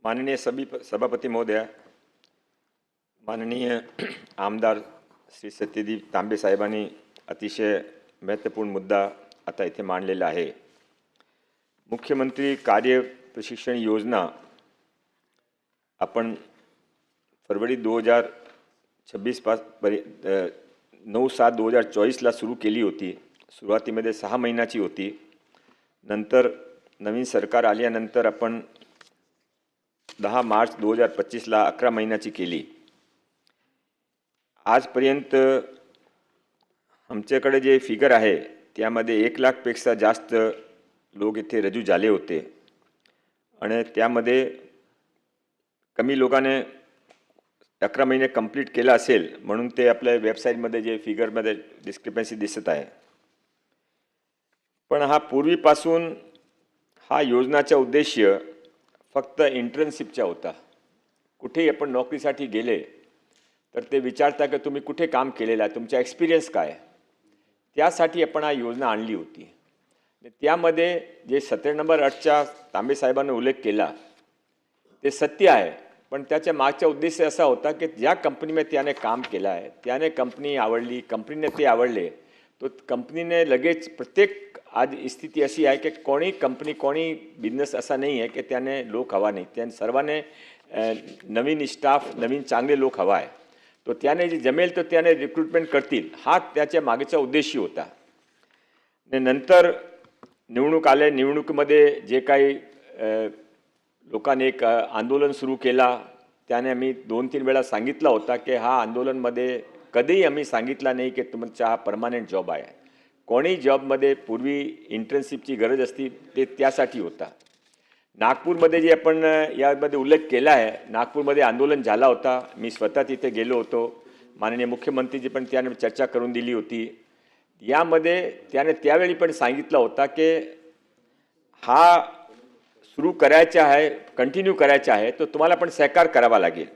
माननीय सभापती महोदय, माननीय आमदार श्री सत्यदेव तांबे साहेबांनी अतिशय महत्त्वपूर्ण मुद्दा आता इथे मांडलेला आहे। मुख्यमंत्री कार्य प्रशिक्षण योजना आपण फरवरी 2026 9/7/2024 ला सुरू केली होती। सुरुवातीमध्ये 6 महिन्याची होती। नंतर नवीन सरकार आल्यानंतर आपण 10 मार्च 2025 ला 11 महिन्याची केली। आजपर्यंत आमच्याकडे जे फिगर आहे त्यामध्ये 1 लाख पेक्षा जास्त लोक इथे रजू झाले होते आणि त्यामध्ये कमी लोकांनी 11 महिने कंप्लीट केला असेल म्हणून ते आपल्या वेबसाईटमध्ये जे फिगरमध्ये डिस्क्रिपन्सी दिसत आहे। पण हा पूर्वीपासून हा योजनाचा उद्देश फक्त इंटर्नशिपचा होता। कुठेही आपण नोकरीसाठी गेले तर ते विचारता की तुम्ही कुठे काम केलेलं आहे, तुमचा एक्सपिरियन्स काय आहे। त्यासाठी आपण हा योजना आणली होती। त्यामध्ये जे 17 नंबर 8च्या तांबे साहेबांनी उल्लेख केला ते सत्य आहे, पण त्याच्या मागचा उद्देश असा होता की ज्या कंपनीमध्ये त्याने काम केलं आहे त्याने कंपनी आवडली, कंपनीने ते आवडले, तो कंपनीने लगेच प्रत्येक आज स्थिती अशी आहे की कोणी कंपनी कोणी बिझनेस असा नाही आहे की त्याने लोक हवा नाही, त्या सर्वांनी नवीन स्टाफ नवीन चांगले लोक हवा आहे। तो त्याने जे जमेल तो त्याने रिक्रुटमेंट करतील, हा त्याच्या मागचा उद्देश होता। नंतर निवडणूक आले, निवडणुकीमध्ये जे काही लोकांनी एक आंदोलन सुरू केला, त्याने आम्ही 2-3 वेळा सांगितला होता की हा आंदोलनमध्ये कधीही आम्ही सांगितला नाही की तुमचा हा परमनंट जॉब आहे। कोणी जॉबमध्ये पूर्वी इंटर्नशिपची गरज असती ते त्यासाठी होता। नागपूरमध्ये जे आपण यामध्ये उल्लेख केला आहे, नागपूरमध्ये आंदोलन झाला होता। मी स्वतः तिथे गेलो होतो। माननीय मुख्यमंत्रीजी पण त्याने चर्चा करून दिली होती। यामध्ये त्याने त्यावेळी पण सांगितलं होता की हा सुरू करायचा आहे, कंटिन्यू करायचा आहे, तो तुम्हाला पण सहकार करावा लागेल।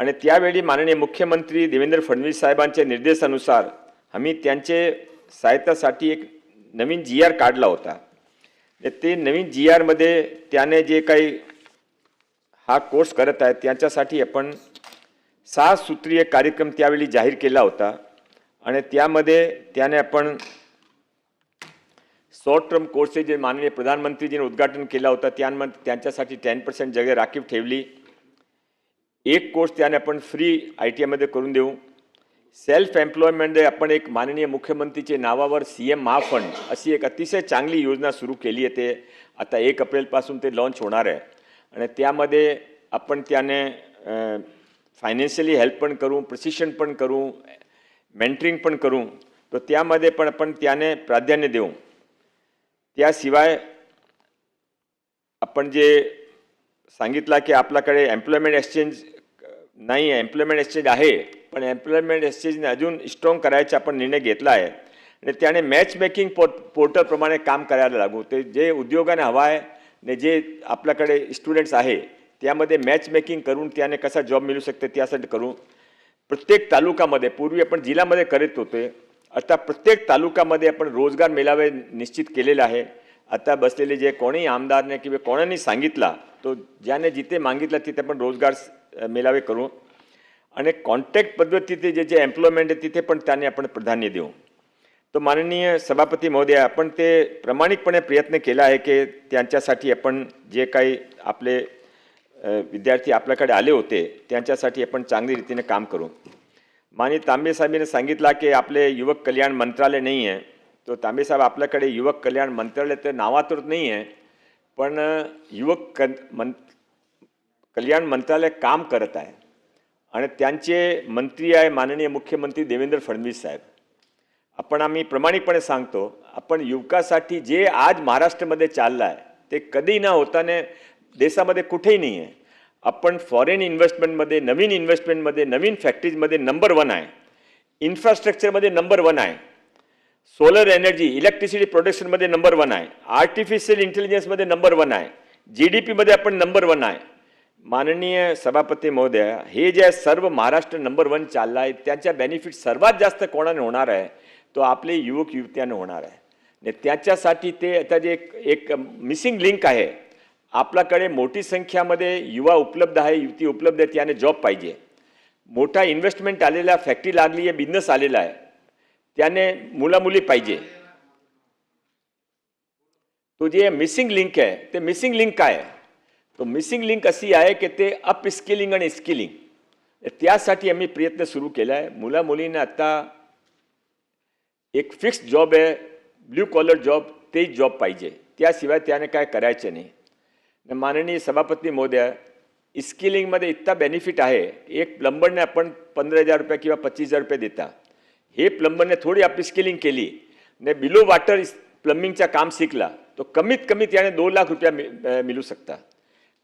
आणि त्यावेळी माननीय मुख्यमंत्री देवेंद्र फडणवीस साहेबांच्या निर्देशानुसार आम्ही त्यांचे सहायतासाठी एक नवीन GR काढला होता। ते नवीन GR मध्ये त्याने जे काही हा कोर्स करत आहे त्यांच्यासाठी आपण 6 सूत्रीय कार्यक्रम त्यावेळी जाहीर केला होता आणि त्यामध्ये त्याने आपण शॉर्ट टर्म कोर्सेस जे माननीय प्रधानमंत्रीजीने उद्घाटन केला होता त्यामध्ये त्यांच्यासाठी 10% जागा राखीव ठेवली। एक कोर्स त्याने आपण फ्री ITI मध्ये करून देऊ। सेल्फ एम्प्लॉयमेंटमध्ये आपण एक माननीय मुख्यमंत्रीचे नावावर CM महाफंड अशी एक अतिशय चांगली योजना सुरू केली आहे। ते आता 1 एप्रिलपासून ते लॉन्च होणार आहे आणि त्यामध्ये आपण त्याने फायनान्शियली हेल्प पण करू, प्रशिक्षण पण करू, मेंटरिंग पण करू, तो त्यामध्ये पण आपण त्याने प्राधान्य देऊ। त्याशिवाय आपण जे सांगितलं की आपल्याकडे एम्प्लॉयमेंट एक्सचेंज नाही आहे, एम्प्लॉयमेंट एक्सचेंज आहे पण एम्प्लॉयमेंट एक्सचेंजने अजून स्ट्रॉंग करायचा आपण निर्णय घेतला आहे आणि त्याने मॅच मेकिंग पोर्टलप्रमाणे काम करायला लागू। ते जे उद्योगाने हवा आहे आणि जे आपल्याकडे स्टुडंट्स आहे त्यामध्ये मॅच मेकिंग करून त्याने कसा जॉब मिळू शकते त्यासाठी करू। प्रत्येक तालुक्यामध्ये पूर्वी आपण जिल्ह्यामध्ये करत होते, आता प्रत्येक तालुक्यामध्ये आपण रोजगार मेळावे निश्चित केलेले आहे। आता बसलेले जे कोणी आमदारने किंवा कोणाने सांगितला तो ज्याने जिथे मागितला तिथे आपण रोजगार मेळावे करू आणि कॉन्ट्रॅक्ट पद्धतीचे जे एम्प्लॉयमेंट आहे तिथे पण त्याने आपण प्राधान्य देऊ। तो माननीय सभापती महोदय, आपण ते प्रामाणिकपणे प्रयत्न केला आहे की त्यांच्यासाठी आपण जे काही आपले विद्यार्थी आपल्याकडे आले होते त्यांच्यासाठी आपण चांगली रीतीने काम करू। माननीय तांबे साहेबांनी सांगितलं की आपले युवक कल्याण मंत्रालय नाही आहे, तो तांबे साहेब आपल्याकडे युवक कल्याण मंत्रालय तर नावातच नाही आहे, पण युवक कल्याण मंत्रालय काम करत आहे आणि त्यांचे मंत्री आहे माननीय मुख्यमंत्री देवेंद्र फडणवीस साहेब। आम्ही प्रामाणिकपणे सांगतो, आपण युवकासाठी जे आज महाराष्ट्रामध्ये चाललं आहे ते कधी न होताने देशामध्ये कुठेही नाही आहे। आपण फॉरेन इन्व्हेस्टमेंटमध्ये, नवीन इन्व्हेस्टमेंटमध्ये, नवीन फॅक्टरीजमध्ये नंबर 1 आहे, इन्फ्रास्ट्रक्चरमध्ये नंबर 1 आहे, सोलर एनर्जी इलेक्ट्रिसिटी प्रोडक्शनमध्ये नंबर 1 आहे, आर्टिफिशियल इंटेलिजन्समध्ये नंबर 1 आहे, GDP मध्ये आपण नंबर 1 आहे। माननीय सभापती महोदय, हे जे सर्व महाराष्ट्र नंबर 1 चालला आहे त्याचा बेनिफिट सर्वात जास्त कोणाने होणार आहे तो आपले युवक युवत्याने होणार आहे। त्याच्यासाठी ते आता जे एक मिसिंग लिंक आहे आपल्याकडे मोठी संख्यामध्ये युवा उपलब्ध आहे, युवती उपलब्ध आहे, त्याने जॉब पाहिजे. मोठा इन्व्हेस्टमेंट आलेला, फॅक्टरी लागली आहे, बिझनेस आलेला आहे, त्याने मुलामुली पाहिजे. तो जे मिसिंग लिंक आहे, ते मिसिंग लिंक काय आहे? तो मिसिंग लिंक अशी आहे की ते अप स्किलिंग आणि स्किलिंग, त्यासाठी आम्ही प्रयत्न सुरू केला आहे. मुला मुलींना आता एक फिक्स जॉब आहे, ब्ल्यू कॉलर जॉब, तेच जॉब पाहिजे, त्याशिवाय त्याने काय करायचे नाही. माननीय सभापती महोदय, स्किलिंगमध्ये इतका बेनिफिट आहे. एक प्लंबरने आपण 15,000 रुपये किंवा 25,000 रुपये देता. हे प्लंबरने थोडी आपली स्किलिंग केली ने बिलो वॉटर प्लंबिंगचा काम शिकला, तो कमीत कमी त्याने 2 लाख रुपये मिळू शकता.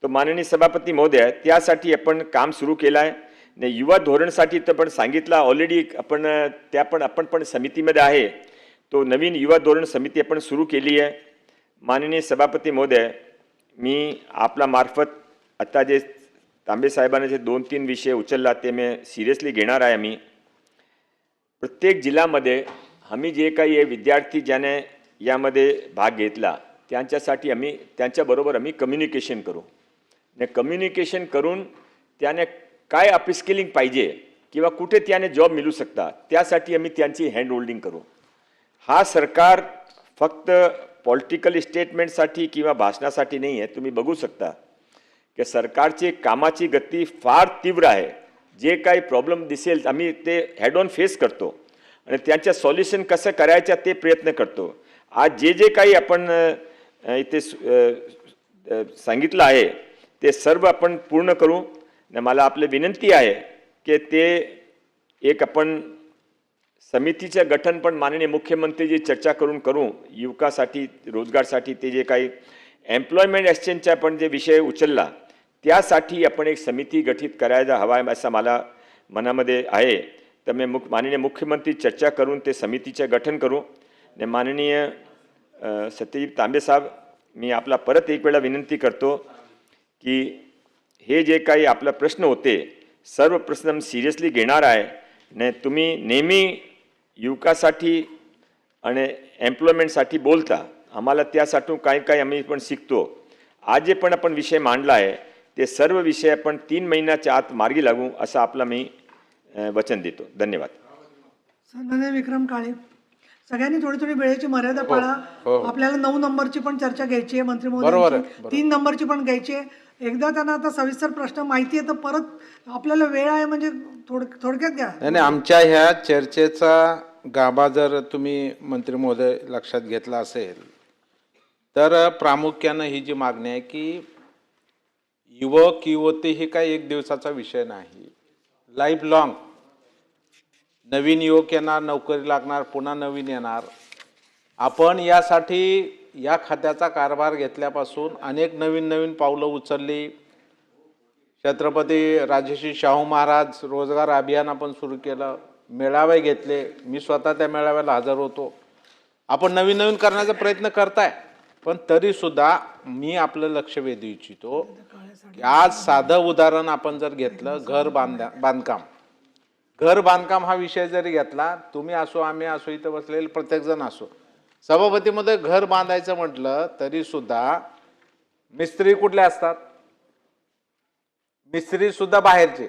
तो माननीय सभापती महोदय, त्यासाठी आपण काम सुरू केलं आहे. ने युवा धोरणसाठी तर पण सांगितलं ऑलरेडी, आपण पण समितीमध्ये आहे. तो नवीन युवा धोरण समिती आपण सुरू केली आहे. माननीय सभापती महोदय, मी आपला मार्फत आता जे तांबे साहेबांनी जे 2-3 विषय उचलला ते मी सिरियसली घेणार आहे. आम्ही प्रत्येक जिल्ह्यामध्ये आम्ही जे काही विद्यार्थी ज्याने यामध्ये भाग घेतला त्यांच्यासाठी आम्ही त्यांच्याबरोबर आम्ही कम्युनिकेशन करू. ने कम्युनिकेशन करून त्याने काय अपस्किलिंग पाहिजे किंवा कुठे त्याने जॉब मिळू शकता, त्यासाठी आम्ही त्यांची हँड होल्डिंग करू. हा सरकार फक्त पॉलिटिकल स्टेटमेंटसाठी किंवा भाषणासाठी नाही आहे. तुम्ही बघू शकता की सरकारची कामाची गती फार तीव्र आहे. जे काही प्रॉब्लेम दिसेल आम्ही ते हेड ऑन फेस करतो आणि त्यांच्या सॉल्युशन कसं करायचं ते प्रयत्न करतो. आज जे काही आपण इथे सांगितलं आहे ते सर्व आपण पूर्ण करू. मला आपली विनंती आहे की ते एक आपण समितीचं गठन पण माननीय मुख्यमंत्रीजी चर्चा करू युवकासाठी, रोजगारसाठी. ते जे काही एम्प्लॉयमेंट एक्सचेंजचा पण जे विषय उचलला त्यासाठी आपण एक समिती गठीत करायला हवा आहे असं मला मनामध्ये आहे. तर मी माननीय मुख्यमंत्री चर्चा करून ते समितीचं गठन करू. ने माननीय सत्यजित तांबे साहेब, मी आपला परत एक वेळा विनंती करतो की हे जे काही आपला प्रश्न होते सर्व प्रश्न सिरियसली घेणार आहे. ने तुम्ही नेहमी युवकासाठी आणि एम्प्लॉयमेंटसाठी बोलता, आम्हाला त्यासाठी काही आम्ही पण शिकतो. आज जे पण आपण विषय मांडला आहे ते सर्व विषय आपण 3 महिन्याच्या आत मार्गी लागू असं आपलं मी वचन देतो. धन्यवाद. सन्माननीय विक्रम काळे, सगळ्यांनी थोडी वेळेची मर्यादा पाळा. आपल्याला 9 नंबरची पण चर्चा घ्यायची आहे मंत्री महोदयांची, 3 नंबरची पण घ्यायची आहे. एकदा त्यांना आता सविस्तर प्रश्न माहिती आहे तर परत आपल्याला वेळ आहे म्हणजे थोडक्यात घ्या. नाही, आमच्या ह्या चर्चेचा गाभा जर तुम्ही मंत्री महोदय लक्षात घेतला असेल तर प्रामुख्यानं ही जी मागणी आहे की युवक युवती ही काही एक दिवसाचा विषय नाही, लाईफ लॉंग. नवीन युवक येणार, नोकरी लागणार, पुन्हा नवीन येणार. आपण यासाठी या खात्याचा कारभार घेतल्यापासून अनेक नवीन पावलं उचलली. छत्रपती राजर्षी शाहू महाराज रोजगार अभियान आपण सुरू केलं, मेळावे घेतले, मी स्वतः त्या मेळाव्याला हजर होतो. आपण नवीन करण्याचा प्रयत्न करताय, पण तरीसुद्धा मी आपलं लक्ष वेधू इच्छितो की आज साधं उदाहरण आपण जर घेतलं, घर बांधकाम हा विषय जरी घेतला, तुम्ही असो, आम्ही असो, इथं बसलेले प्रत्येकजण असो, सभापतीमध्ये घर बांधायचं म्हटलं तरी सुद्धा मिस्त्री कुठले असतात? मिस्त्री सुद्धा बाहेरचे.